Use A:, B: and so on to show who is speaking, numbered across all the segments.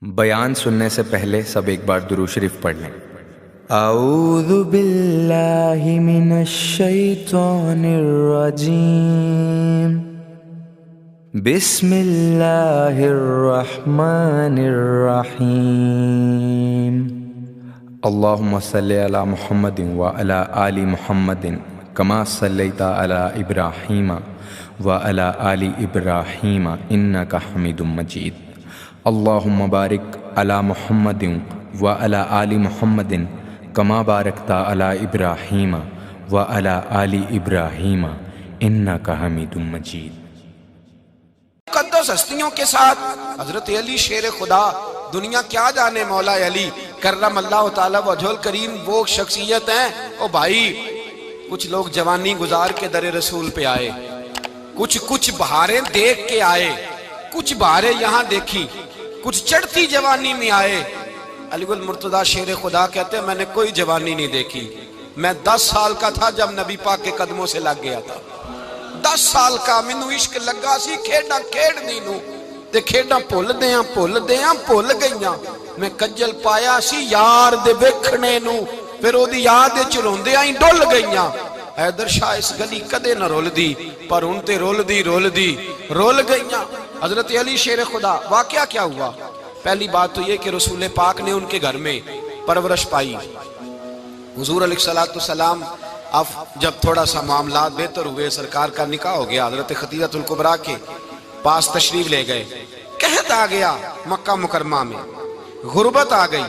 A: بیان سننے سے پہلے سب ایک بار درود شریف پڑھ لیں۔ اعوذ باللہ من الشیطان الرجیم، بسم اللہ الرحمن الرحیم، اللہم صلی علی محمد وعلی آل محمد کما صلیت علی ابراہیم وعلی آل ابراہیم انک حمید مجید، اللہم بارک علی محمد وعلی آل محمد کما بارکت علی ابراہیم وعلی آل ابراہیم انک حمید مجید۔
B: مقدس ہستیوں کے ساتھ حضرت علی شیر خدا، دنیا کیا جانے مولا علی کرم اللہ تعالی وجہ الکریم، وہ شخصیت ہیں۔ او بھائی، کچھ لوگ جوانی گزار کے در رسول پہ آئے، کچھ بہاریں دیکھ کے آئے، کچھ بہاریں یہاں دیکھی، کچھ چڑھتی جوانی میں آئے۔ علی گل مرتضیٰ شیر خدا کہتے ہیں میں نے کوئی جوانی نہیں دیکھی، میں 10 سال کا تھا جب نبی پاک کے قدموں سے لگ گیا تھا۔ 10 سال کا مینوں عشق لگا سی، کھیڈاں کھیڈنی نوں تے کھیڈاں بھول گئیاں۔ میں کجل پایا سی یار دے ویکھنے نوں، پھر او دی یاد وچ روندیاں ہی ڈل گئیاں۔ حیدر شاہ اس گلی کدے نہ رول دی، پر ہن تے رول گئیاں۔ حضرت علی شیر خدا، واقعہ کیا ہوا؟ پہلی بات تو یہ کہ رسول پاک نے ان کے گھر میں پرورش پائی۔ حضور علیہ السلام اب جب تھوڑا سا معاملات بہتر ہوئے، سرکار کا نکاح ہو گیا، حضرت خدیجہ الکبریٰ کے پاس تشریف لے گئے۔ قحط آ گیا مکہ مکرمہ میں، غربت آ گئی۔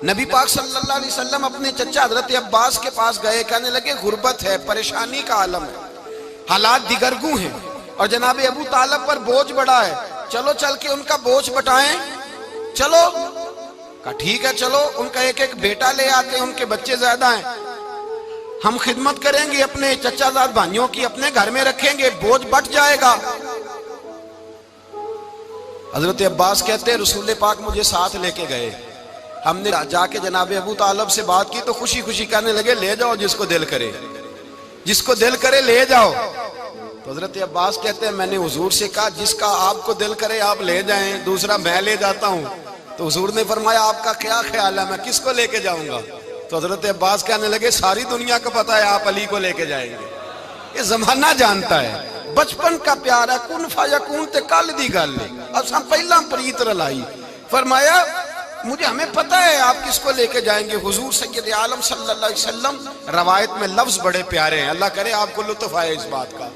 B: نبی پاک صلی اللہ علیہ وسلم اپنے چچا حضرت عباس کے پاس گئے، کہنے لگے غربت ہے، پریشانی کا عالم ہے، حالات دیگرگوں ہیں، اور جناب ابو طالب پر بوجھ بڑا ہے، چلو چل کے ان کا بوجھ بٹائیں۔ چلو کہا ٹھیک ہے، چلو ان کا ایک بیٹا لے آتے ہیں، ان کے بچے زیادہ ہیں، ہم خدمت کریں گے اپنے چچا زاد بھائیوں کی، اپنے گھر میں رکھیں گے، بوجھ بٹ جائے گا۔ حضرت عباس کہتے ہیں رسول پاک مجھے ساتھ لے کے گئے، ہم نے جا کے جناب ابو طالب سے بات کی تو خوشی خوشی کہنے لگے لے جاؤ جس کو دل کرے لے جاؤ۔ تو حضرت عباس کہتے ہیں میں نے حضور سے کہا جس کا آپ کو دل کرے آپ لے جائیں، دوسرا میں لے جاتا ہوں۔ تو حضور نے فرمایا آپ کا کیا خیال ہے، میں کس کو لے کے جاؤں گا؟ تو حضرت عباس کہنے لگے ساری دنیا کو پتا ہے آپ علی کو لے کے جائیں گے، یہ زمانہ جانتا ہے، بچپن کا پیار ہے، کن فیکون تے کل دی گل ہے، اساں پہلا پریت رلائی۔ فرمایا ہمیں پتا ہے آپ کس کو لے کے جائیں گے، حضور سید عالم صلی اللہ علیہ وسلم۔ روایت میں لفظ بڑے پیارے ہیں، اللہ کرے آپ کو لطف آئے اس بات کا،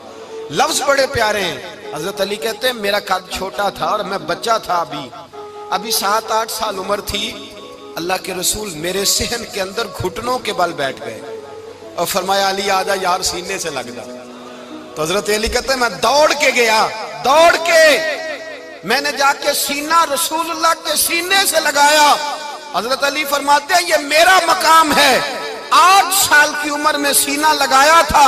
B: لفظ بڑے پیارے ہیں۔ حضرت علی کہتے ہیں میرا قد چھوٹا تھا اور میں بچہ تھا، ابھی 7-8 سال عمر تھی، اللہ کے رسول میرے صحن کے اندر گھٹنوں کے بل بیٹھ گئے اور فرمایا علی آجا یار سینے سے لگ جا۔ تو حضرت علی کہتے ہیں میں دوڑ کے گیا، میں نے جا کے سینہ رسول اللہ کے سینے سے لگایا۔ حضرت علی فرماتے ہیں یہ میرا مقام ہے، 8 سال کی عمر میں سینہ لگایا تھا،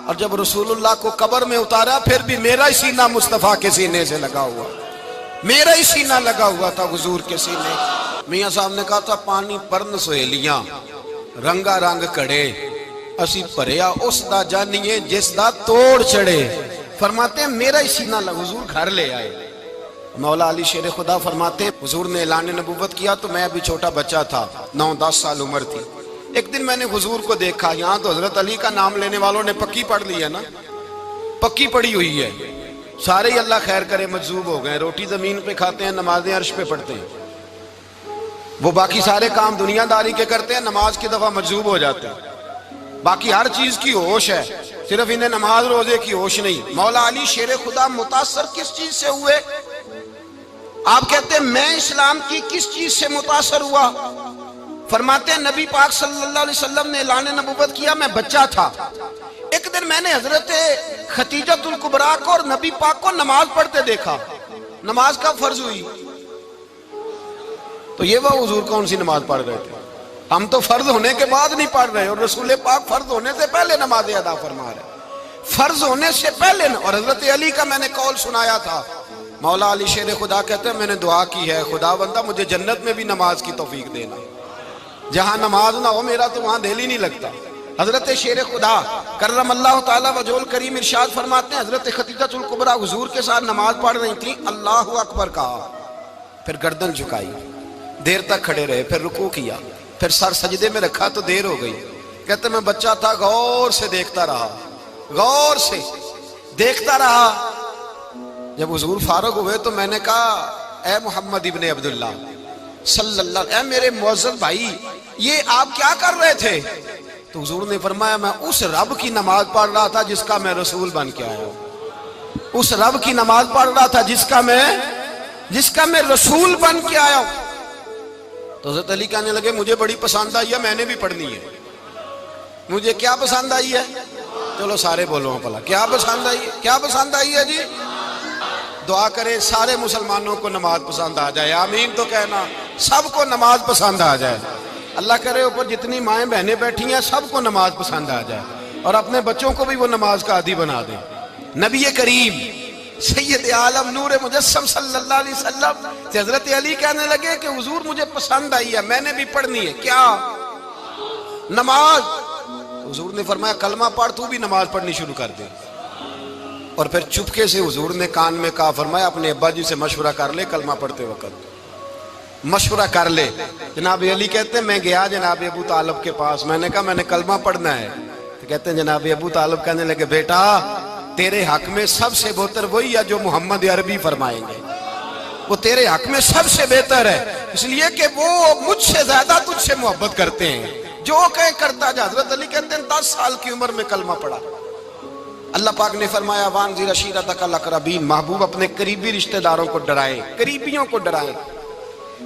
B: اور جب رسول اللہ کو قبر میں اتارا پھر بھی میرا ہی سینہ مصطفیٰ کے سینے سے لگا ہوا، میرا ہی سینہ لگا ہوا تھا حضور کے سینے۔ میاں صاحب نے کہا تھا پانی پرن سہیلیاں رنگا رنگ کڑے، اسی پریا اس دا جانیے جس دا توڑ چڑے۔ فرماتے ہیں میرا ہی سینہ لگا، حضور گھر لے آئے۔ مولا علی شیر خدا فرماتے ہیں حضور نے اعلان نبوت کیا تو میں ابھی چھوٹا بچہ تھا، 9-10 سال عمر تھی۔ ایک دن میں نے حضور کو دیکھا، یہاں تو حضرت علی کا نام لینے والوں نے پکی پڑھ لی ہے نا، پکی پڑھی ہوئی ہے، سارے ہی اللہ خیر کرے مجذوب ہو گئے، روٹی زمین پہ کھاتے ہیں، نمازیں عرش پہ پڑھتے ہیں، وہ باقی سارے کام دنیا داری کے کرتے ہیں، نماز کی دفعہ مجذوب ہو جاتے ہیں، باقی ہر چیز کی ہوش ہے، صرف انہیں نماز روزے کی ہوش نہیں۔ مولا علی شیر خدا متاثر کس چیز سے ہوئے؟ آپ کہتے ہیں میں اسلام کی کس چیز سے متاثر ہوا؟ فرماتے ہیں نبی پاک صلی اللہ علیہ وسلم نے اعلان نبوت کیا، میں بچہ تھا، ایک دن میں نے حضرت خدیجہ الکبریٰ کو اور نبی پاک کو نماز پڑھتے دیکھا۔ نماز کا فرض ہوئی تو یہ وہ حضور کون سی نماز پڑھ رہے تھے؟ ہم تو فرض ہونے کے بعد نہیں پڑھ رہے، اور رسول پاک فرض ہونے سے پہلے نماز ادا فرما رہے، فرض ہونے سے پہلے۔ اور حضرت علی کا میں نے قول سنایا تھا، مولا علی شیر خدا کہتے ہیں میں نے دعا کی ہے خدا بندہ مجھے جنت میں بھی نماز کی توفیق دینا، جہاں نماز نہ ہو میرا تو وہاں دل ہی نہیں لگتا۔ حضرت شیر خدا کرم اللہ تعالیٰ وجہ الکریم ارشاد فرماتے ہیں حضرت خدیجہ الکبریٰ حضور کے ساتھ نماز پڑھ رہی تھی، اللہ اکبر کہا، پھر گردن جھکائی، دیر تک کھڑے رہے، پھر رکوع کیا، پھر سر سجدے میں رکھا تو دیر ہو گئی۔ کہتے میں بچہ تھا، غور سے دیکھتا رہا، غور سے دیکھتا رہا۔ جب حضور فارغ ہوئے تو میں نے کہا اے محمد ابن عبداللہ صلی اللہ، اے میرے معزز بھائی، یہ آپ کیا کر رہے تھے؟ تو حضور نے فرمایا میں اس رب کی نماز پڑھ رہا تھا جس کا میں رسول بن کے آیا ہوں، اس رب کی نماز پڑھ رہا تھا جس کا میں رسول بن کے آیا ہوں۔ تو حضرت علی کہنے لگے مجھے بڑی پسند آئی ہے، میں نے بھی پڑھنی ہے۔ مجھے کیا پسند آئی ہے؟ چلو سارے بولو پلا، کیا پسند آئی ہے؟ کیا پسند آئی ہے جی؟ دعا کریں سارے مسلمانوں کو نماز پسند آ جائے، آمین تو کہنا، سب کو نماز پسند آ جائے۔ اللہ کرے اوپر جتنی مائیں بہنیں بیٹھی ہیں سب کو نماز پسند آ جائے، اور اپنے بچوں کو بھی وہ نماز کا عادی بنا دیں۔ نبی کریم سید عالم نور مجسم صلی اللہ علیہ وسلم سے حضرت علی کہنے لگے کہ حضور مجھے پسند آئی ہے، میں نے بھی پڑھنی ہے۔ کیا؟ نماز۔ حضور نے فرمایا کلمہ پڑھ، تو بھی نماز پڑھنی شروع کر دے۔ اور پھر چپکے سے حضور نے کان میں کہا، فرمایا اپنے ابا جی سے مشورہ کر لے کلمہ پڑھتے وقت، مشورہ کر لے۔ جناب علی کہتے ہیں میں گیا جناب ابو طالب کے پاس، میں نے کہا میں نے کلمہ پڑھنا ہے۔ تو کہتے ہیں جناب ابو طالب کہنے لگے بیٹا تیرے حق میں سب سے بہتر وہی ہے جو محمد عربی فرمائیں گے، وہ تیرے حق میں سب سے بہتر ہے، اس لیے کہ وہ مجھ سے زیادہ تجھ سے محبت کرتے ہیں، جو کہیں کرتا جا۔ حضرت علی کہتے ہیں 10 سال کی عمر میں کلمہ پڑھا۔ اللہ پاک نے فرمایا وانذر عشیرتک الاقربین، محبوب اپنے قریبی رشتہ داروں کو ڈرائیں، قریبیوں کو ڈرائیں،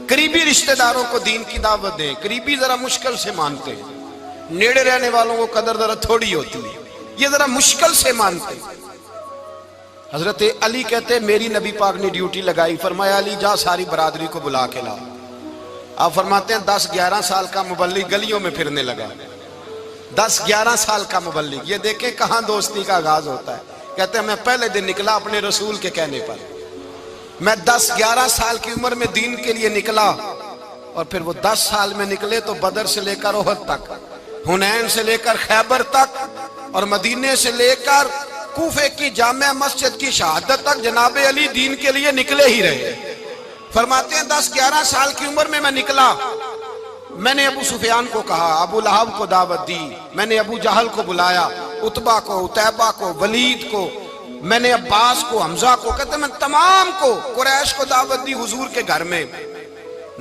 B: قریبی رشتہ داروں کو دین کی دعوت دیں۔ قریبی ذرا مشکل سے مانتے ہیں، نیڑے رہنے والوں کو قدر ذرا تھوڑی ہوتی ہے، یہ ذرا مشکل سے مانتے ہیں۔ حضرت علی کہتے ہیں میری نبی پاک نے ڈیوٹی لگائی، فرمایا علی جا ساری برادری کو بلا کے لا۔ آپ فرماتے ہیں 10-11 سال کا مبلغ گلیوں میں پھرنے لگا، 10-11 سال کا مبلغ۔ یہ دیکھیں کہاں دوستی کا آغاز ہوتا ہے۔ کہتے ہیں میں پہلے دن نکلا اپنے رسول کے کہنے پر، میں 10-11 سال کی عمر میں دین کے لیے نکلا، اور پھر وہ 10 سال میں نکلے تو بدر سے لے کر احد تک، حنین سے لے کر خیبر تک، اور مدینے سے لے کر کوفے کی جامع مسجد کی شہادت تک جناب علی دین کے لیے نکلے ہی رہے۔ فرماتے ہیں 10-11 سال کی عمر میں نکلا، میں نے ابو سفیان کو کہا، ابو لہب کو دعوت دی، میں نے ابو جہل کو بلایا، عتبہ کو، عتیبہ کو، ولید کو، میں نے عباس کو، حمزہ کو، کہتے ہیں میں تمام کو، قریش کو دعوت دی حضور کے گھر میں۔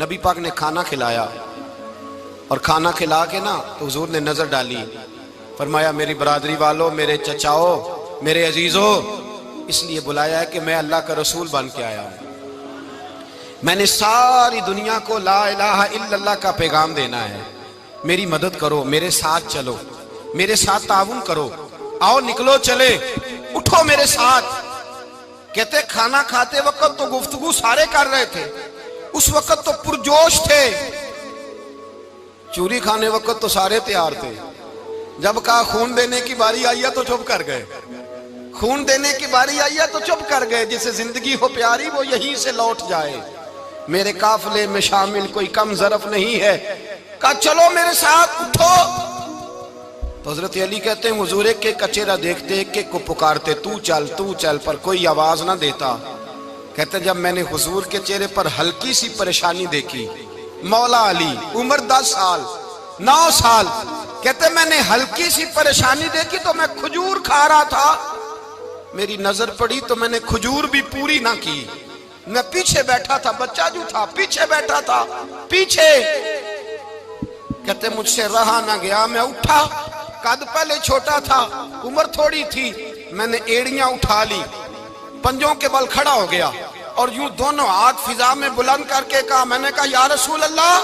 B: نبی پاک نے کھانا کھلایا، اور کھانا کھلا کے نا تو حضور نے نظر ڈالی، فرمایا میری برادری والوں، میرے چچاؤ، میرے عزیزوں، اس لیے بلایا ہے کہ میں اللہ کا رسول بن کے آیا ہوں، میں نے ساری دنیا کو لا الہ الا اللہ کا پیغام دینا ہے، میری مدد کرو، میرے ساتھ چلو، میرے ساتھ تعاون کرو، آؤ نکلو چلے، اٹھو میرے ساتھ۔ کہتے کھانا کھاتے وقت تو گفتگو سارے کر رہے تھے، اس وقت تو پرجوش تھے، چوری کھانے وقت تو سارے تیار تھے، جب کہا خون دینے کی باری آئی ہے تو چپ کر گئے، خون دینے کی باری آئی ہے تو چپ کر گئے، جسے زندگی ہو پیاری وہ یہیں سے لوٹ جائے، میرے قافلے میں شامل کوئی کم ظرف نہیں ہے، کہا چلو میرے ساتھ اٹھو۔ تو حضرت علی کہتے ہیں حضور ایک ایک کا چہرہ دیکھتے، ایک ایک کو پکارتے تو چل، پر کوئی آواز نہ دیتا۔ کہتے ہیں جب میں نے حضور کے چہرے پر ہلکی سی پریشانی دیکھی، مولا علی عمر 10 سال 9 سال، کہتے میں نے ہلکی سی پریشانی دیکھی تو میں کھجور کھا رہا تھا، میری نظر پڑی تو میں نے کھجور بھی پوری نہ کی، میں پیچھے بیٹھا تھا، بچہ جو تھا پیچھے بیٹھا تھا، پیچھے۔ کہتے مجھ سے رہا نہ گیا، میں اٹھا، قد پہلے چھوٹا تھا، عمر تھوڑی تھی، میں نے ایڑیاں اٹھا لی، پنجوں کے بل کھڑا ہو گیا، اور یوں دونوں ہاتھ فضا میں بلند کر کے کہا، میں نے کہا یا رسول اللہ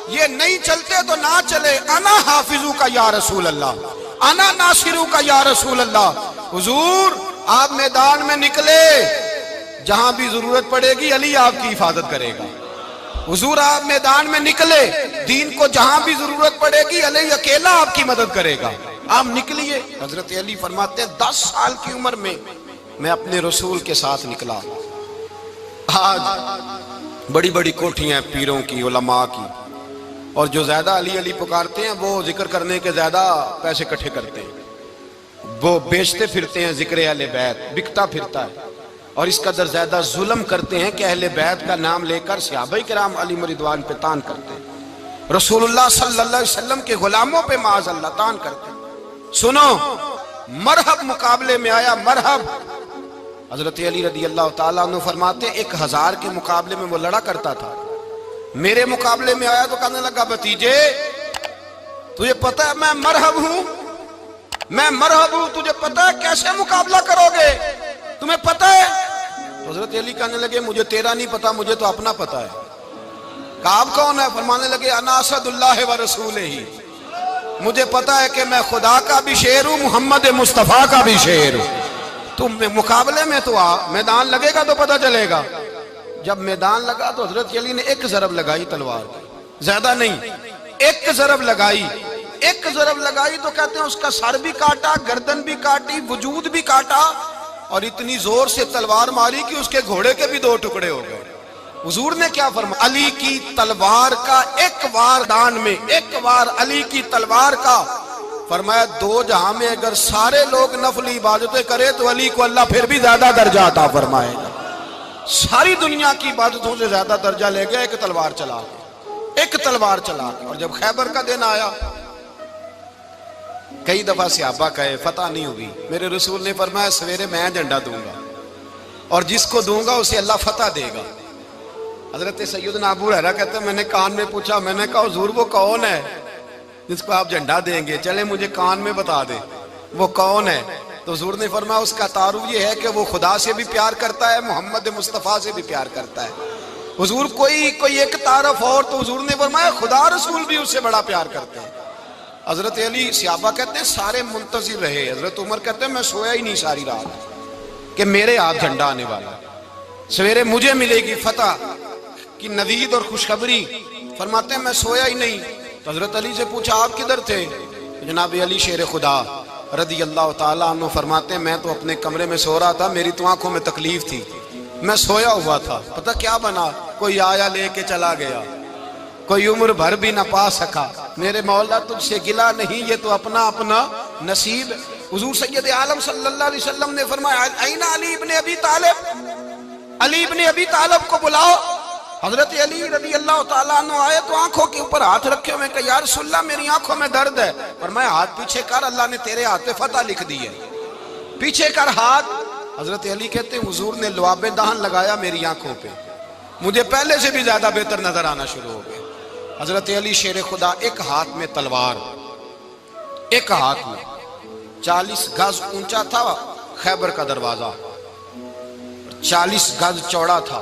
B: یہ نہیں چلتے تو نہ چلے، انا حافظو کا یا رسول اللہ، انا ناصرو کا یا رسول اللہ۔ حضور آپ میدان میں نکلے، جہاں بھی ضرورت پڑے گی علی آپ کی حفاظت کرے گا۔ حضور آپ میدان میں نکلے، دین کو جہاں بھی ضرورت پڑے گی علی اکیلا آپ کی مدد کرے گا، آپ نکلیے۔ حضرت علی فرماتے ہیں 10 سال کی عمر میں میں اپنے رسول کے ساتھ نکلا۔ آج بڑی بڑی کوٹھیاں پیروں کی، علماء کی، اور جو زیادہ علی علی پکارتے ہیں وہ ذکر کرنے کے زیادہ پیسے اکٹھے کرتے ہیں، وہ بیچتے پھرتے ہیں ذکر اہل بیت، بکتا پھرتا ہے۔ اور اس قدر زیادہ ظلم کرتے ہیں کہ اہل بیت کا نام لے کر صحابہ کرام علی رضوان پہ تان کرتے ہیں، رسول اللہ صلی اللہ علیہ وسلم کے غلاموں پہ معاذ اللہ تان کرتے ہیں۔ سنو، مرحب مقابلے میں آیا، مرحب۔ حضرت علی رضی اللہ تعالیٰ عنہ فرماتے 1000 کے مقابلے میں وہ لڑا کرتا تھا، میرے مقابلے میں آیا تو کہنے لگا بھتیجے تجھے پتہ ہے میں مرحب ہوں، میں مرحب ہوں، تجھے پتہ ہے کیسے مقابلہ کرو گے، تمہیں پتہ ہے؟ حضرت علی کہنے لگے مجھے تیرا نہیں پتا، مجھے تو اپنا پتا ہے۔ کہا آپ کون ہے؟ فرمانے لگے انا اسد اللہ و رسولہ ہی، مجھے پتا ہے کہ میں خدا کا بھی شیر ہوں، محمد مصطفیٰ کا بھی شیر ہوں۔ تم مقابلے میں تو آ، میدان لگے گا تو پتا چلے گا۔ جب میدان لگا تو حضرت علی نے ایک ضرب لگائی تلوار کی، زیادہ نہیں، ایک ضرب لگائی، ایک ضرب لگائی تو کہتے ہیں اس کا سر بھی کاٹا، گردن بھی کاٹی، وجود بھی کاٹا، اور اتنی زور سے تلوار ماری کہ اس کے گھوڑے کے بھی 2 ٹکڑے ہو گئے۔ حضور نے کیا فرمایا؟ علی کی تلوار کا ایک وار دان میں، ایک وار علی کی تلوار کا، فرمایا 2 جہاں میں اگر سارے لوگ نفل عبادتیں کرے تو علی کو اللہ پھر بھی زیادہ درجہ عطا فرمائے گا۔ ساری دنیا کی عبادتوں سے زیادہ درجہ لے گیا ایک تلوار چلا کے، ایک تلوار چلا کے۔ اور جب خیبر کا دن آیا، کئی دفعہ صحابہ کہے فتح نہیں ہوگی، میرے رسول نے فرمایا سویرے میں جھنڈا دوں گا اور جس کو دوں گا اسے اللہ فتح دے گا۔ حضرت سیدنا ابو ہریرہ کہتے ہیں میں نے کان میں پوچھا، میں نے کہا حضور وہ کون ہے جس کو آپ جھنڈا دیں گے؟ چلے مجھے کان میں بتا دیں وہ کون ہے۔ تو حضور نے فرمایا اس کا تعارف یہ ہے کہ وہ خدا سے بھی پیار کرتا ہے، محمد مصطفیٰ سے بھی پیار کرتا ہے۔ حضور کوئی ایک تعارف اور، تو حضور نے فرمایا خدا رسول بھی اس سے بڑا پیار کرتے ہیں۔ حضرت علی، صحابہ کہتے ہیں سارے منتظر رہے، حضرت عمر کہتے ہیں میں سویا ہی نہیں ساری رات کہ میرے ہاتھ جھنڈا آنے والا، سویرے مجھے ملے گی فتح کی نوید اور خوشخبری۔ فرماتے ہیں میں سویا ہی نہیں۔ تو حضرت علی سے پوچھا آپ کدھر تھے؟ جناب علی شیر خدا رضی اللہ تعالیٰ عنہ فرماتے ہیں میں تو اپنے کمرے میں سو رہا تھا، میری تو آنکھوں میں تکلیف تھی، میں سویا ہوا تھا، پتہ کیا بنا؟ کوئی آیا لے کے چلا گیا، کوئی عمر بھر بھی نہ پا سکا۔ میرے مولا تجھ سے گلا نہیں، یہ تو اپنا اپنا نصیب۔ حضور سید عالم صلی اللہ علیہ وسلم نے فرمایا این علی ابن ابی طالب، علی ابن ابی طالب کو بلاؤ۔ حضرت علی رضی اللہ تعالیٰ عنہ آئے تو آنکھوں کے اوپر ہاتھ رکھے ہوئے کہ یا رسول اللہ میری آنکھوں میں درد ہے۔ فرمایا ہاتھ پیچھے کر، اللہ نے تیرے ہاتھ پہ فتح لکھ دی ہے، پیچھے کر ہاتھ۔ حضرت علی کہتے ہیں حضور نے لعاب دہن لگایا میری آنکھوں پہ، مجھے پہلے سے بھی زیادہ بہتر نظر آنا شروع ہو گیا۔ حضرت علی شیر خدا ایک ہاتھ میں تلوار، ایک ہاتھ میں 40 گز اونچا تھا خیبر کا دروازہ، 40 گز چوڑا تھا۔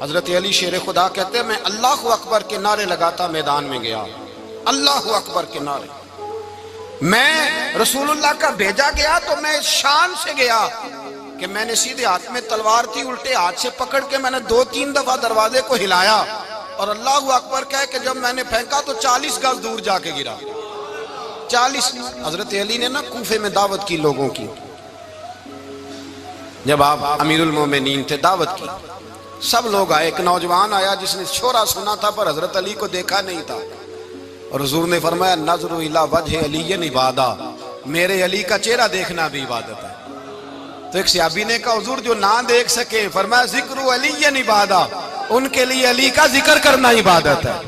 B: حضرت علی شیر خدا کہتے ہیں میں اللہ اکبر کے نعرے لگاتا میدان میں گیا، اللہ اکبر کے نعرے۔ میں رسول اللہ کا بھیجا گیا تو میں شان سے گیا کہ میں نے سیدھے ہاتھ میں تلوار تھی، الٹے ہاتھ سے پکڑ کے میں نے 2-3 دفعہ دروازے کو ہلایا اور اللہ اکبر کہہ کہ جب میں نے پھینکا تو 40 گز دور جا کے گرا، 40۔ حضرت علی نے نا کوفے میں دعوت کی لوگوں کی، جب آپ امیر المومنین تھے دعوت کی، سب لوگ آئے۔ ایک نوجوان آیا جس نے شورا سنا تھا پر حضرت علی کو دیکھا نہیں تھا، اور حضور نے فرمایا نظر الی وجہ علی عبادہ، میرے علی کا چہرہ دیکھنا بھی عبادت ہے۔ تو ایک صحابی نے کہا حضور جو نہ دیکھ سکے، فرمایا ذکر علی عبادہ، ان کے لیے علی کا ذکر کرنا عبادت ہے،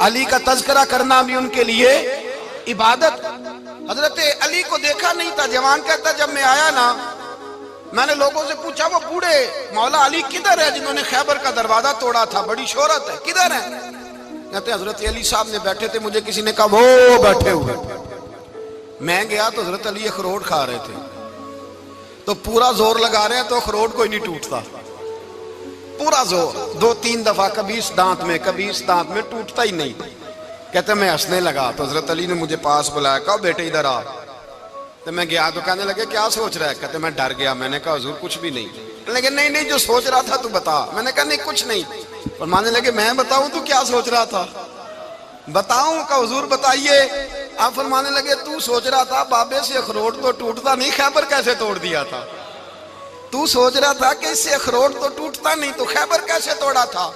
B: علی کا تذکرہ کرنا بھی ان کے لیے عبادت۔ حضرت علی کو دیکھا نہیں تھا، جوان کہتا جب میں آیا نا میں نے لوگوں سے پوچھا وہ بوڑھے مولا علی کدھر ہے جنہوں نے خیبر کا دروازہ توڑا تھا، بڑی شہرت ہے، کدھر ہے؟ کہتے حضرت علی صاحب نے بیٹھے تھے، مجھے کسی نے کہا وہ بیٹھے ہوئے۔ میں گیا تو حضرت علی اخروٹ کھا رہے تھے، تو پورا زور لگا رہے ہیں تو اخروٹ کوئی نہیں ٹوٹتا، پورا زور 2-3 دفعہ، کبھی اس دانت میں کبھی اس دانت میں، ٹوٹتا ہی نہیں۔ کہتے میں ہنسنے لگا تو حضرت علی نے مجھے پاس بلایا، کہا بیٹے ادھر آ۔ تو میں گیا تو کہنے لگے کیا سوچ رہا ہے؟ کہتے میں ڈر گیا، میں نے کہا حضور کچھ بھی نہیں۔ لیکن نہیں جو سوچ رہا تھا تو بتا۔ میں نے کہا نہیں کچھ نہیں۔ فرمانے لگے میں بتاؤں تو کیا سوچ رہا تھا؟ بتاؤں؟ کہ حضور بتائیے۔ آپ فرمانے لگے تو سوچ رہا تھا بابے سے اخروٹ تو ٹوٹتا نہیں، خیبر کیسے توڑ دیا تھا؟ تو سوچ رہا تھا کہ اس سے اخروٹ تو ٹوٹتا نہیں تو خیبر کیسے توڑا تھا؟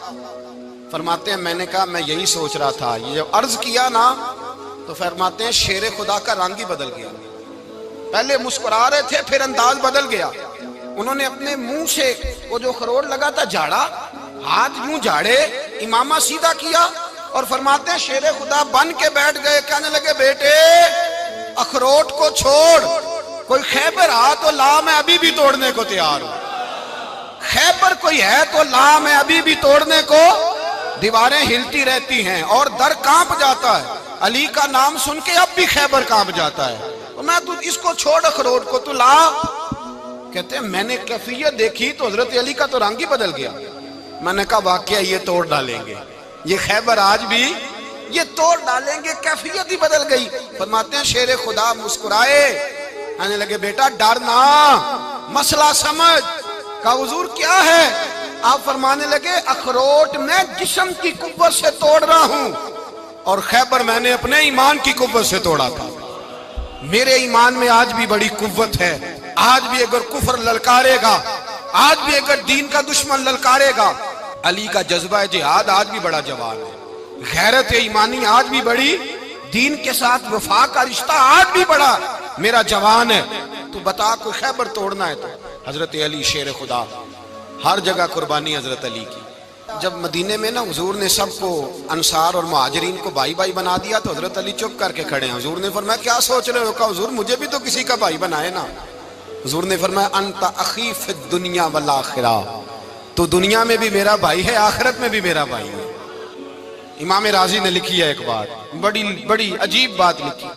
B: فرماتے ہیں میں نے کہا میں یہی سوچ رہا تھا۔ یہ عرض کیا نا تو فرماتے ہیں شیر خدا کا رنگ ہی بدل گیا، پہلے مسکرا رہے تھے پھر انداز بدل گیا۔ انہوں نے اپنے منہ سے وہ جو اخروٹ لگا تھا جھاڑا، ہاتھ یوں جھاڑے، امامہ سیدھا کیا اور فرماتے ہیں شیر خدا بن کے بیٹھ گئے، کہنے لگے بیٹے اخروٹ کو چھوڑ، کوئی خیبر آ تو لا، میں ابھی بھی توڑنے کو تیار ہوں، خیبر کوئی ہے تو لا، میں ابھی بھی توڑنے کو، دیواریں ہلتی رہتی ہیں اور در کانپ جاتا ہے، علی کا نام سن کے اب بھی خیبر کانپ جاتا ہے، تو میں تو اس کو چھوڑ اخروٹ کو، تو لا۔ کہتے ہیں میں نے کیفیت دیکھی تو حضرت علی کا تو رنگ ہی بدل گیا، میں نے کہا واقعہ یہ توڑ ڈالیں گے، یہ خیبر آج بھی یہ توڑ ڈالیں گے، کیفیت ہی بدل گئی۔ فرماتے ہیں شیر خدا مسکرائے، کہنے لگے بیٹا ڈرنا، مسئلہ سمجھ۔ کہا حضور کیا ہے؟ آپ فرمانے لگے اخروٹ میں جسم کی قوت سے توڑ رہا ہوں اور خیبر میں نے اپنے ایمان کی قوت سے توڑا تھا، میرے ایمان میں آج بھی بڑی قوت ہے، آج بھی اگر کفر للکارے گا، آج بھی اگر دین کا دشمن للکارے گا، علی کا جذبہ جہاد آج بھی بڑا جوان ہے، غیرت ایمانی آج بھی بڑی، دین کے ساتھ وفا کا رشتہ آج بھی بڑا میرا جوان ہے، تو بتا کوئی خیبر توڑنا ہے تو۔ حضرت علی شیر خدا، ہر جگہ قربانی حضرت علی کی۔ جب مدینے میں نا حضور نے سب کو انصار اور مہاجرین کو بھائی بھائی بنا دیا تو حضرت علی چپ کر کے کھڑے ہیں، حضور نے فرمایا کیا سوچ رہے ہو؟ کہا حضور مجھے بھی تو کسی کا بھائی بنائے نا۔ حضور نے فرمایا انت اخی فی الدنیا والآخرہ، تو دنیا میں بھی میرا بھائی ہے، آخرت میں بھی میرا بھائی ہے۔ امام راضی نے لکھی ہے ایک بات، بڑی عجیب بات لکھی۔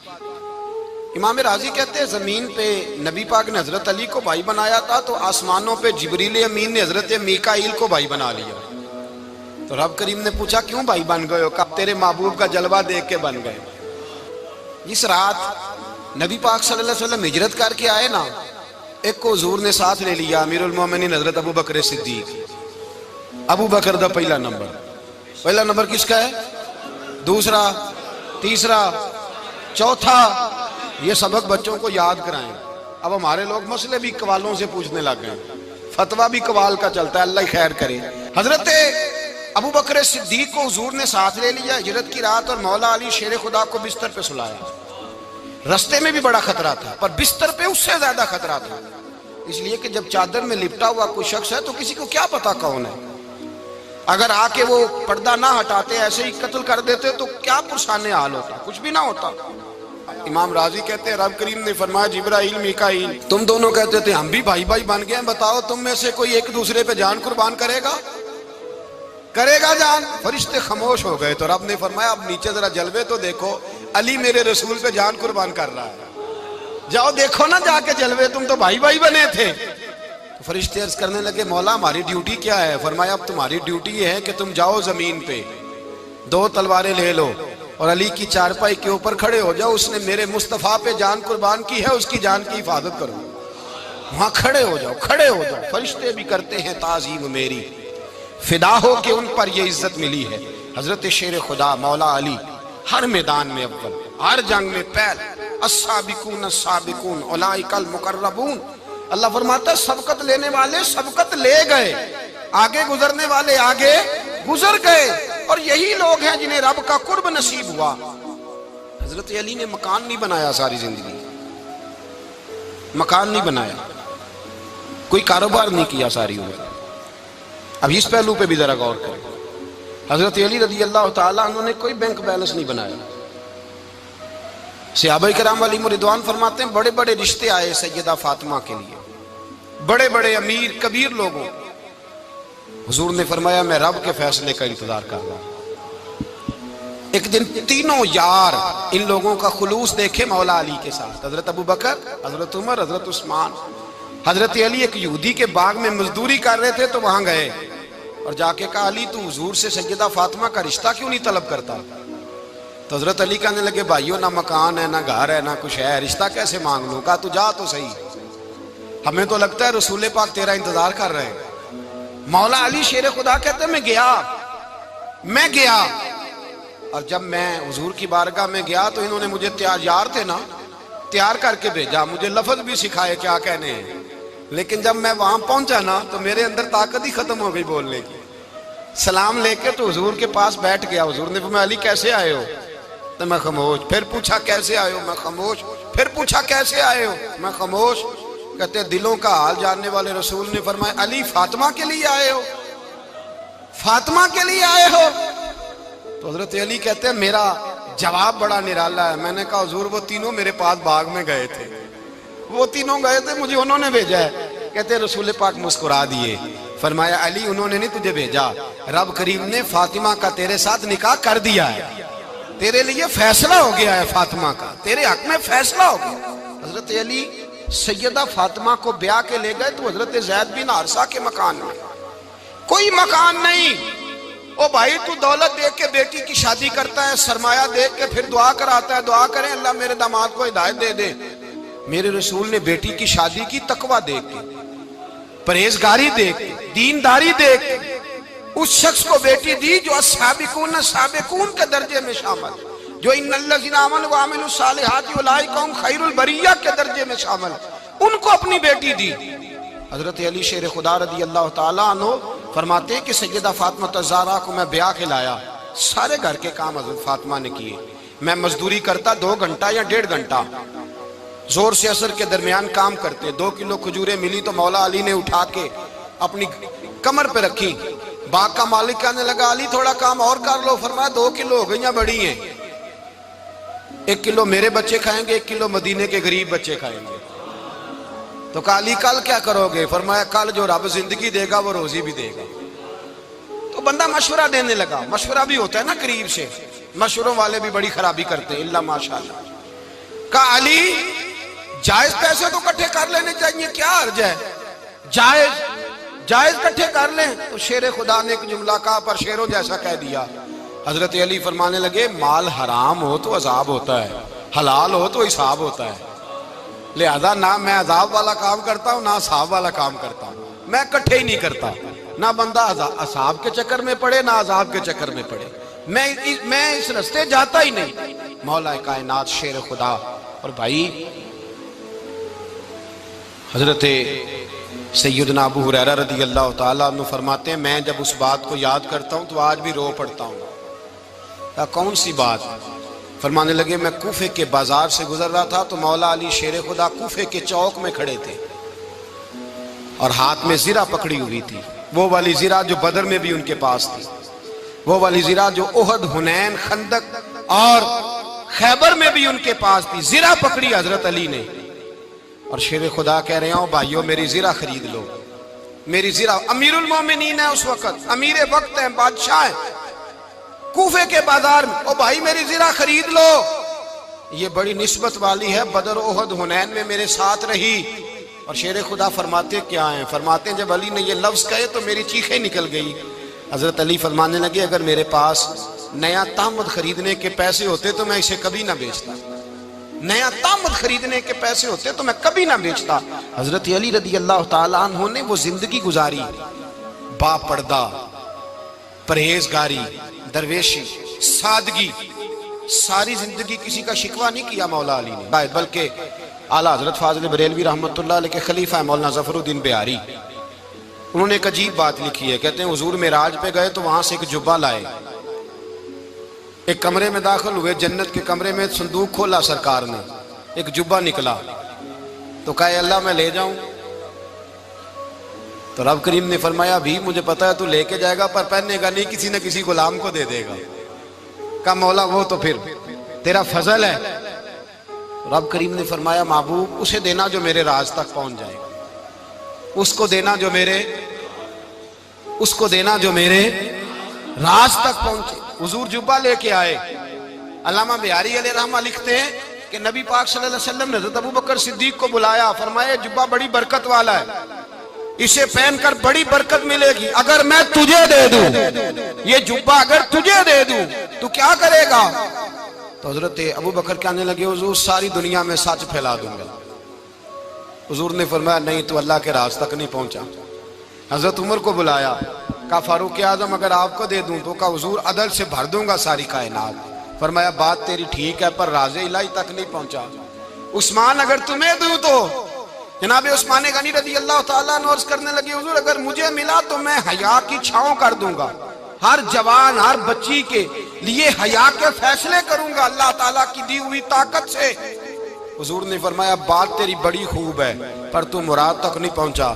B: امام راضی کہتے ہیں زمین پہ نبی پاک نے حضرت علی کو بھائی بنایا تھا تو آسمانوں پہ جبریل امین نے حضرت میکائیل کو بھائی بنا لیا، تو رب کریم نے پوچھا کیوں بھائی بن گئے ہو؟ کہا تیرے محبوب کا جلوہ دیکھ کے بن گئے۔ اس رات نبی پاک صلی اللہ علیہ وسلم ہجرت کر کے آئے نا، ایک کو حضور نے ساتھ لے لیا، امیر المومنین حضرت ابو بکر صدیق۔ ابو بکر دا پہلا نمبر کس کا ہے؟ دوسرا، تیسرا، چوتھا، یہ سبق بچوں کو یاد کرائیں۔ اب ہمارے لوگ مسئلے بھی قوالوں سے پوچھنے لگ گئے، فتویٰ بھی قوال کا چلتا ہے، اللہ ہی خیر کرے۔ حضرت ابو بکر صدیق کو حضور نے ساتھ لے لیا ہجرت کی رات، اور مولا علی شیر خدا کو بستر پہ سلایا۔ رستے میں بھی بڑا خطرہ تھا پر بستر پہ اس سے زیادہ خطرہ تھا، اس لیے کہ جب چادر میں لپٹا ہوا کوئی شخص ہے تو کسی کو کیا پتا کون ہے، اگر آ کے وہ پردہ نہ ہٹاتے ایسے ہی قتل کر دیتے تو کیا پرسان حال ہوتا، کچھ بھی نہ ہوتا۔ امام راضی کہتے ہیں رب کریم نے فرمایا جبرائیل میکائیل تم دونوں کہتے تھے ہم بھی بھائی بھائی بن گئے ہیں، بتاؤ تم میں سے کوئی ایک دوسرے پہ جان قربان کرے گا جان؟ فرشتے خاموش ہو گئے تو رب نے فرمایا اب نیچے ذرا جلوے تو دیکھو، علی میرے رسول پہ جان قربان کر رہا ہے، جاؤ دیکھو نا جا کے جلوے، تم تو بھائی بھائی بنے تھے۔ تو فرشتے عرض کرنے لگے مولا ہماری ڈیوٹی کیا ہے؟ فرمایا اب تمہاری ڈیوٹی یہ ہے کہ تم جاؤ زمین پہ 2 تلواریں لے لو اور علی کی چارپائی کے اوپر کھڑے ہو جاؤ، اس نے میرے مصطفیٰ پہ جان قربان کی ہے، اس کی جان کی حفاظت کرو، وہاں کھڑے ہو جاؤ۔ فرشتے بھی کرتے ہیں تعظیم میری، فدا ہو کہ ان پر یہ عزت ملی ہے۔ حضرت شیر خدا مولا علی ہر میدان میں اول، ہر جنگ میں پہل، السابقون السابقون اولئک المقربون۔ اللہ فرماتا ہے سبقت لینے والے سبقت لے گئے، آگے گزرنے والے آگے گزر گئے، اور یہی لوگ ہیں جنہیں رب کا قرب نصیب ہوا۔ حضرت علی نے مکان نہیں بنایا، ساری زندگی مکان نہیں بنایا، کوئی کاروبار نہیں کیا ساری عمر۔ اب اس پہلو پہ بھی ذرا غور کریں، حضرت علی رضی اللہ تعالیٰ عنہ نے کوئی بینک بیلنس نہیں بنایا۔ صحابہ کرام علیہم رضوان فرماتے ہیں بڑے بڑے رشتے آئے سیدہ فاطمہ کے لیے، بڑے بڑے امیر کبیر لوگوں، حضور نے فرمایا میں رب کے فیصلے کا انتظار کر رہا ہوں۔ ایک دن تینوں یار ان لوگوں کا خلوص دیکھے مولا علی کے ساتھ، حضرت ابو بکر، حضرت عمر، حضرت عثمان۔ حضرت علی ایک یہودی کے باغ میں مزدوری کر رہے تھے تو وہاں گئے اور جا کے کہا علی تو حضور سے سیدہ فاطمہ کا رشتہ کیوں نہیں طلب کرتا؟ تو حضرت علی کہنے لگے بھائیو نہ مکان ہے، نہ گھر ہے، نہ کچھ ہے، رشتہ کیسے مانگ لوں؟ کہا تو جا تو صحیح، ہمیں تو لگتا ہے رسول پاک تیرا انتظار کر رہے ہیں۔ مولا علی شیر خدا کہتے ہیں میں گیا اور جب میں حضور کی بارگاہ میں گیا تو انہوں نے مجھے یار تھے نا، تیار کر کے بھیجا، مجھے لفظ بھی سکھائے کیا کہنے ہیں، لیکن جب میں وہاں پہنچا نا تو میرے اندر طاقت ہی ختم ہو گئی بولنے کی۔ سلام لے کے تو حضور کے پاس بیٹھ گیا، حضور نے فرمایا علی کیسے آئے ہو؟ تو میں خاموش، پھر پوچھا کیسے آئے ہو؟ میں خاموش، پھر پوچھا کیسے آئے ہو؟ میں خاموش۔ کہتے دلوں کا حال جاننے والے رسول نے فرمایا علی فاطمہ کے لیے آئے ہو؟ فاطمہ کے لیے آئے ہو؟ تو حضرت علی کہتے ہیں میرا جواب بڑا نرالا ہے. میں نے کہا حضور وہ تینوں میرے پاس باغ میں گئے تھے, وہ تینوں گئے تھے, مجھے انہوں نے بھیجا ہے. کہتے ہیں رسول پاک مسکرا دیے, فرمایا علی انہوں نے نہیں تجھے بھیجا, رب کریم نے فاطمہ کا تیرے ساتھ نکاح کر دیا ہے, تیرے لیے فیصلہ ہو گیا ہے فاطمہ کا, تیرے حق میں فیصلہ ہو گیا. حضرت علی سیدہ فاطمہ کو بیاہ کے لے گئے تو حضرت زید بن حارثہ کے مکان میں, کوئی مکان نہیں. او بھائی تو دولت دیکھ کے بیٹی کی شادی کرتا ہے, سرمایہ دیکھ کے پھر دعا کراتا ہے, دعا کریں اللہ میرے داماد کو ہدایت دے دے. میرے رسول نے بیٹی کی شادی کی تقوی دیکھ کے, پرہیزگاری دیکھ کے, دینداری دیکھ کے اس شخص کو بیٹی دی جو السابقون سابقون کے درجے میں شامل, جو ان الذین آمنوا وعملوا الصالحات اولئک هم خیر البریہ کے درجے میں شامل, ان کو اپنی بیٹی دی. حضرت علی شیر خدا رضی اللہ تعالیٰ عنہ فرماتے ہیں کہ سیدہ فاطمہ الزہرا کو میں بیاہ کے لایا, سارے گھر کے کام حضرت فاطمہ نے کیے. میں مزدوری کرتا 2 گھنٹہ یا 1.5 گھنٹہ, زور سے عصر کے درمیان کام کرتے. 2 کلو کھجوریں ملی تو مولا علی نے اٹھا کے اپنی کمر پہ رکھی. باغ کا مالک کہنے لگا علی تھوڑا کام اور کر لو. فرمایا 2 کلو ہو گئیاں بڑی ہیں, 1 کلو میرے بچے کھائیں گے, 1 کلو مدینے کے غریب بچے کھائیں گے. تو کہا علی کل کیا کرو گے؟ فرمایا کل جو رب زندگی دے گا وہ روزی بھی دے گا. تو بندہ مشورہ دینے لگا, مشورہ بھی ہوتا ہے نا قریب سے, مشوروں والے بھی بڑی خرابی کرتے ہیں اللہ ماشاءاللہ. کہا علی جائز پیسے تو کٹھے کر لینے چاہیے, کیا حرج ہے, جائز کٹھے کر لیں. تو شیر خدا نے ایک جملہ کہا پر شیروں جیسا کہہ دیا. حضرت علی فرمانے لگے مال حرام ہو تو عذاب ہوتا ہے, حلال ہو تو حساب ہوتا ہے, لہذا نہ میں عذاب والا کام کرتا ہوں نہ حساب والا کام کرتا ہوں, میں کٹھے ہی نہیں کرتا. نہ بندہ حساب کے چکر میں پڑے نہ عذاب کے چکر میں پڑے, میں اس رستے جاتا ہی نہیں. مولا کائنات شیر خدا. اور بھائی حضرت سیدنا ابو ہریرہ رضی اللہ تعالیٰ عنہ فرماتے ہیں میں جب اس بات کو یاد کرتا ہوں تو آج بھی رو پڑتا ہوں. کون سی بات؟ فرمانے لگے میں کوفے کے بازار سے گزر رہا تھا تو مولا علی شیر خدا کوفے کے چوک میں کھڑے تھے اور ہاتھ میں زرہ پکڑی ہوئی تھی, وہ والی زرہ جو بدر میں بھی ان کے پاس تھی, وہ والی زرہ جو احد, حنین, خندق اور خیبر میں بھی ان کے پاس تھی. زرہ پکڑی حضرت علی نے اور شیر خدا کہہ رہے ہیں بھائیو میری زرہ خرید لو, میری زرہ. امیر المومنین ہے اس وقت, امیر وقت ہیں, بادشاہ ہیں, کوفے کے بازار میں, او بھائی میری زرہ خرید لو. یہ بڑی نسبت والی ہے, بدر, احد, حنین میں میرے ساتھ رہی. اور شیر خدا فرماتے کیا ہیں؟ فرماتے ہیں جب علی نے یہ لفظ کہے تو میری چیخیں نکل گئی. حضرت علی فرمانے لگے اگر میرے پاس نیا تامد خریدنے کے پیسے ہوتے تو میں اسے کبھی نہ بیچتا, نیا تامد خریدنے کے پیسے ہوتے تو میں کبھی نہ بیچتا. حضرت علی رضی اللہ تعالیٰ عنہ نے وہ زندگی گزاری, با پردہ, پرہیزگاری, درویشی, سادگی, ساری زندگی کسی کا شکوہ نہیں کیا مولا علی نے, بلکہ اعلیٰ حضرت فاضل بریلوی رحمت اللہ علیہ کے خلیفہ مولانا ظفر الدین بہاری, انہوں نے ایک عجیب بات لکھی ہے. کہتے ہیں حضور معراج پہ گئے تو وہاں سے ایک جبہ لائے, ایک کمرے میں داخل ہوئے, جنت کے کمرے میں صندوق کھولا سرکار نے, ایک جبہ نکلا تو کہا اللہ میں لے جاؤں. تو رب کریم نے فرمایا بھی مجھے پتا ہے تو لے کے جائے گا پر پہننے گا نہیں, کسی نہ کسی غلام کو دے دے گا. کہا مولا وہ تو پھر تیرا فضل ہے. رب کریم نے فرمایا محبوب اسے دینا جو میرے راز تک پہنچ جائے گا, اس کو دینا جو میرے راز تک پہنچے. حضور جبہ لے کے آئے. علامہ بہاری علیہ رحمہ لکھتے ہیں کہ نبی پاک صلی اللہ علیہ وسلم نے حضرت ابوبکر صدیق کو بلایا, فرمایا جبہ بڑی برکت والا ہے, اسے پہن کر بڑی برکت ملے گی. اگر میں تجھے دے دوں, یہ جبہ اگر تجھے دے دوں تو کیا کرے گا؟ تو حضرت ابوبکر کہنے لگے حضور ساری دنیا میں سچ پھیلا دوں گا. حضور نے فرمایا نہیں تو اللہ کے راز تک نہیں پہنچا. حضرت عمر کو بلایا, کہا فاروق اعظم اگر آپ کو دے دوں تو کہا حضور عدل سے بھر دوں گا ساری کائنات. فرمایا بات تیری ٹھیک ہے پر راز الہی تک نہیں پہنچا. عثمان اگر تمہیں دوں تو جناب عثمان غنی رضی اللہ تعالیٰ عنہ عرض کرنے لگے حضور اگر مجھے ملا تو میں حیا کی چھاؤں کر دوں گا, ہر جوان ہر بچی کے لیے حیا کے فیصلے کروں گا اللہ تعالیٰ کی دی ہوئی طاقت سے. حضور نے فرمایا بات تیری بڑی خوب ہے پر تو مراد تک نہیں پہنچا.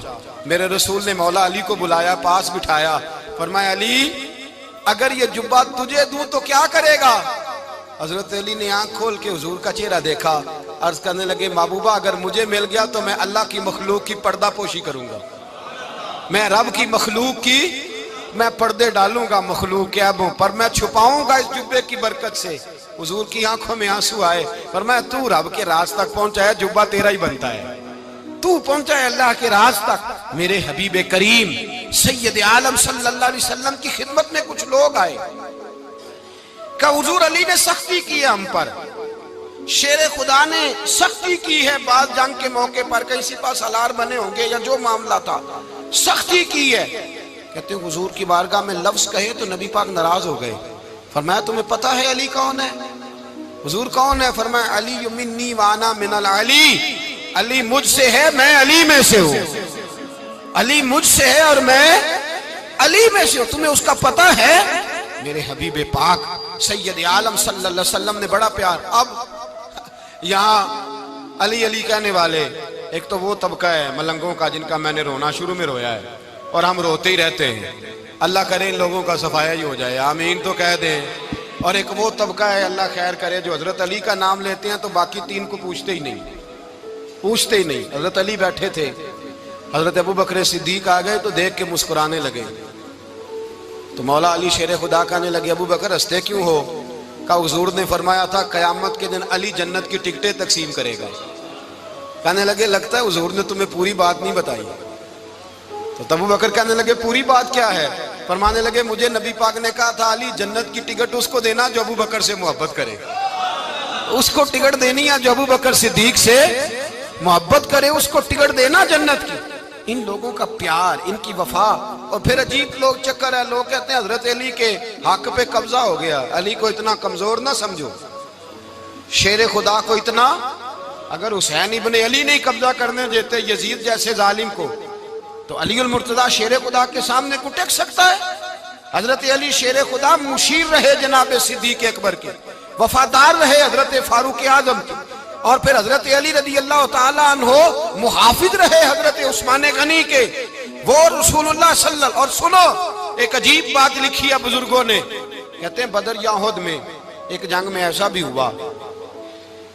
B: میرے رسول نے مولا علی کو بلایا، پاس بٹھایا، فرمایا علی اگر یہ جبہ تجھے دوں تو کیا کرے گا؟ حضرت علی نے آنکھ کھول کے حضور کا چہرہ دیکھا، عرض کرنے لگے محبوبہ اگر مجھے مل گیا تو میں اللہ کی مخلوق کی پردہ پوشی کروں گا، میں رب کی مخلوق کی میں پردے ڈالوں گا مخلوق کے عیبوں پر، میں چھپاؤں گا اس جبے کی برکت سے. حضور کی آنکھوں میں آنسو آئے، فرمایا تو رب کے راز تک پہنچا ہے، جبہ تیرا ہی بنتا ہے، تو پہنچا ہے اللہ کے راز تک. میرے حبیب کریم سید عالم صلی اللہ علیہ وسلم کی خدمت میں کچھ لوگ آئے کہ حضور علی نے سختی کی ہے ہم پر، شیر خدا نے سختی کی ہے، بعض جنگ کے موقع پر کہیں سپاہ سالار بنے ہوں گے یا جو معاملہ تھا سختی کی ہے. کہتے ہیں حضور کی بارگاہ میں لفظ کہے تو نبی پاک ناراض ہو گئے. فرمایا تمہیں پتہ ہے علی کون ہے؟ حضور کون ہے؟ فرمایا علی منی وانا من العلی، علی مجھ سے ہے میں علی میں سے ہوں، علی مجھ سے ہے اور میں علی میں سے ہوں، تمہیں اس کا پتہ ہے؟ میرے حبیب پاک سید عالم صلی اللہ علیہ وسلم نے بڑا پیار. اب یہاں علی علی کہنے والے ایک تو وہ طبقہ ہے ملنگوں کا جن کا میں نے رونا شروع میں رویا ہے اور ہم روتے ہی رہتے ہیں، اللہ کرے ان لوگوں کا صفایا ہی ہو جائے، آمین تو کہہ دیں. اور ایک وہ طبقہ ہے اللہ خیر کرے جو حضرت علی کا نام لیتے ہیں تو باقی تین کو پوچھتے ہی نہیں. حضرت علی بیٹھے تھے، حضرت ابو بکر صدیق آ گئے تو دیکھ کے مسکرانے لگے. تو مولا علی شیر خدا کہنے لگے ابو بکر ہنستے کیوں ہو؟ کہ حضور نے فرمایا تھا قیامت کے دن علی جنت کی ٹکٹیں تقسیم کرے گا. کہنے لگے لگتا ہے حضور نے تمہیں پوری بات نہیں بتائی. تو ابو بکر کہنے لگے پوری بات کیا ہے؟ فرمانے لگے مجھے نبی پاک نے کہا تھا علی جنت کی ٹکٹ اس کو دینا جو ابو بکر سے محبت کرے، اس کو ٹکٹ دینی ہے جو ابو بکر صدیق سے محبت کرے، اس کو ٹکٹ دینا جنت کی. ان لوگوں کا پیار، ان کی وفا. اور پھر عجیب لوگ چکر ہے، لوگ کہتے ہیں حضرت علی کے حق پہ قبضہ ہو گیا. علی کو اتنا کمزور نہ سمجھو، شیر خدا کو اتنا، اگر حسین ابن علی نہیں قبضہ کرنے دیتے یزید جیسے ظالم کو تو علی المرتضیٰ شیر خدا کے سامنے کو ٹک سکتا ہے؟ حضرت علی شیر خدا مشیر رہے جناب صدیق اکبر کے، وفادار رہے حضرت فاروق اعظم کے، اور پھر حضرت علی رضی اللہ تعالیٰ عنہ محافظ رہے حضرت عثمان غنی کے، وہ رسول اللہ صلی اللہ. اور سنو ایک عجیب بات لکھی ہے بزرگوں نے، کہتے ہیں بدر یا احد میں ایک جنگ میں ایسا بھی ہوا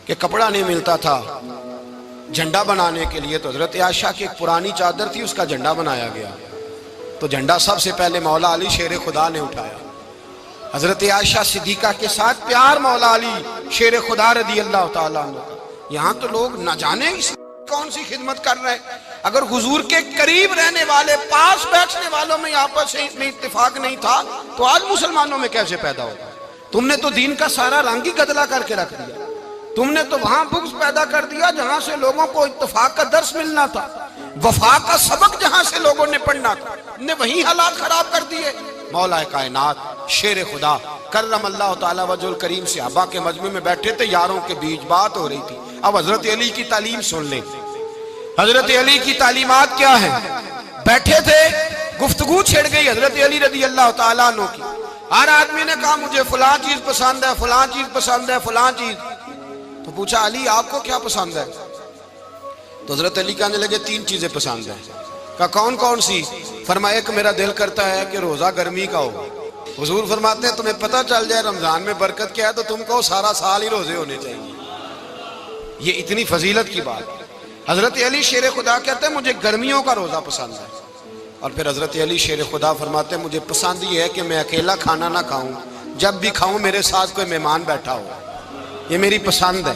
B: کہ کپڑا نہیں ملتا تھا جھنڈا بنانے کے لیے، تو حضرت عائشہ کی ایک پرانی چادر تھی، اس کا جھنڈا بنایا گیا. تو جھنڈا سب سے پہلے مولا علی شیر خدا نے اٹھایا. حضرت عائشہ صدیقہ کے ساتھ پیار مولا علی شیر خدا رضی اللہ تعالیٰ عنہ کا. یہاں تو لوگ نہ جانے اس کون سی خدمت کر رہے ہیں. اگر حضور کے قریب رہنے والے، پاس بیٹھنے والوں میں آپس میں اتفاق نہیں تھا تو آج مسلمانوں میں کیسے پیدا ہوگا؟ تم نے تو دین کا سارا رنگ ہی گدلا کر کے رکھ دیا. تم نے تو وہاں بغض پیدا کر دیا جہاں سے لوگوں کو اتفاق کا درس ملنا تھا، وفا کا سبق جہاں سے لوگوں نے پڑھنا تھا، نے وہی حالات خراب کر دیے. مولا کائنات شیر خدا کرم اللہ تعالیٰ وجہ الکریم صحابہ کے مجمع میں بیٹھے تھے، یاروں کے بیچ بات ہو رہی تھی. اب حضرت علی کی تعلیم سن لیں، حضرت علی کی تعلیمات کیا ہیں. بیٹھے تھے، گفتگو چھڑ گئی حضرت علی رضی اللہ تعالیٰ عنہ کی. ہر آدمی نے کہا مجھے فلاں چیز پسند ہے، فلاں چیز پسند ہے، فلاں چیز. تو پوچھا علی آپ کو کیا پسند ہے؟ تو حضرت علی کہنے لگے تین چیزیں پسند ہیں. کہا کون کون سی؟ فرمایا ایک میرا دل کرتا ہے کہ روزہ گرمی کا ہو. حضور فرماتے ہیں تمہیں پتہ چل جائے رمضان میں برکت کیا ہے تو تم کو سارا سال ہی روزے ہونے چاہیے. یہ اتنی فضیلت کی بات. حضرت علی شیر خدا کہتے ہیں مجھے گرمیوں کا روزہ پسند ہے. اور پھر حضرت علی شیر خدا فرماتے ہیں مجھے پسند یہ ہے کہ میں اکیلا کھانا نہ کھاؤں، جب بھی کھاؤں میرے ساتھ کوئی مہمان بیٹھا ہو، یہ میری پسند ہے.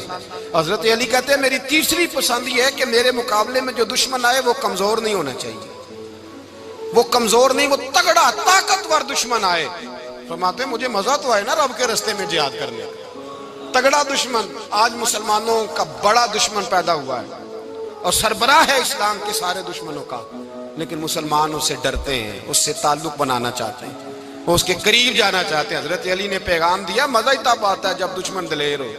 B: حضرت علی کہتے ہیں میری تیسری پسند یہ ہے کہ میرے مقابلے میں جو دشمن آئے وہ کمزور نہیں ہونا چاہیے، وہ کمزور نہیں، وہ تگڑا طاقتور دشمن آئے. فرماتے ہیں مجھے مزہ تو آئے نا رب کے رستے میں جہاد کرنے کا. تگڑا دشمن، آج مسلمانوں کا بڑا دشمن پیدا ہوا ہے اور سربراہ ہے اسلام کے سارے دشمنوں کا، لیکن مسلمان اس سے ڈرتے ہیں، اس سے تعلق بنانا چاہتے ہیں، وہ اس کے قریب جانا چاہتے ہیں. حضرت علی نے پیغام دیا مزہ ہی تب آتا ہے جب دشمن دلیر ہو،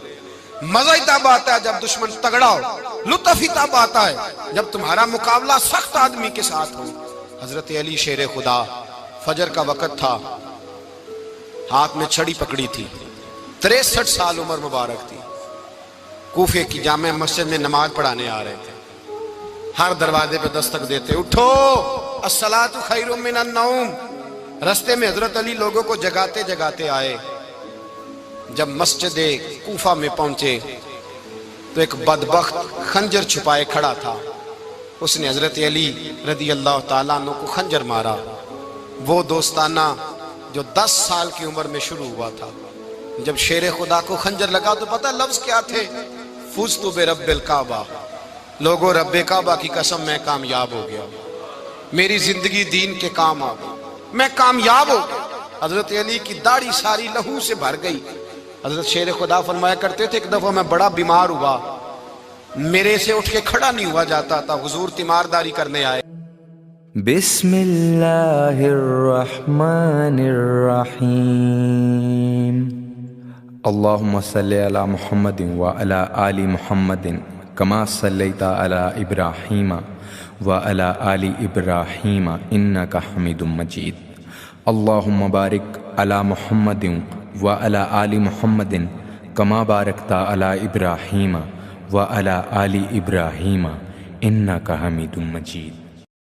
B: مزہ ہی تب آتا ہے جب دشمن تگڑا ہو، لطف ہی تب آتا ہے جب تمہارا مقابلہ سخت آدمی کے ساتھ ہو. حضرت علی شیر خدا، فجر کا وقت تھا، ہاتھ میں چھڑی پکڑی تھی، 63 سال عمر مبارک تھی. کوفے کی جامع مسجد میں نماز پڑھانے آ رہے تھے. ہر دروازے پہ دستک دیتے, اٹھو الصلاۃ خیر من النوم. رستے میں حضرت علی لوگوں کو جگاتے جگاتے آئے. جب مسجد کوفہ میں پہنچے تو ایک بدبخت خنجر چھپائے کھڑا تھا. اس نے حضرت علی رضی اللہ تعالیٰ عنہ کو خنجر مارا. وہ دوستانہ جو 10 سال کی عمر میں شروع ہوا تھا. جب شیر خدا کو خنجر لگا تو پتہ لفظ کیا تھے؟ فزت برب الکعبہ. لوگوں رب کعبہ کی قسم میں کامیاب ہو گیا, میری زندگی دین کے کام آ گئی, میں کامیاب ہو گیا. حضرت علی کی داڑھی ساری لہو سے بھر گئی. حضرت شیر خدا فرمایا کرتے تھے ایک دفعہ میں بڑا بیمار ہوا, میرے سے اٹھ کے کھڑا نہیں ہوا جاتا تھا. حضور تیمارداری کرنے آئے.
A: بسم اللہ الرحمن الرحیم. اللہم صلی علی محمد وعلی آل محمد کما صلیت علی ابراہیم وعلی آل ابراہیم انک حمید مجید. اللہم بارک علی محمد وعلی آل محمد کما بارکت علی ابراہیم وعلی آل ابراہیم انک حمید مجید.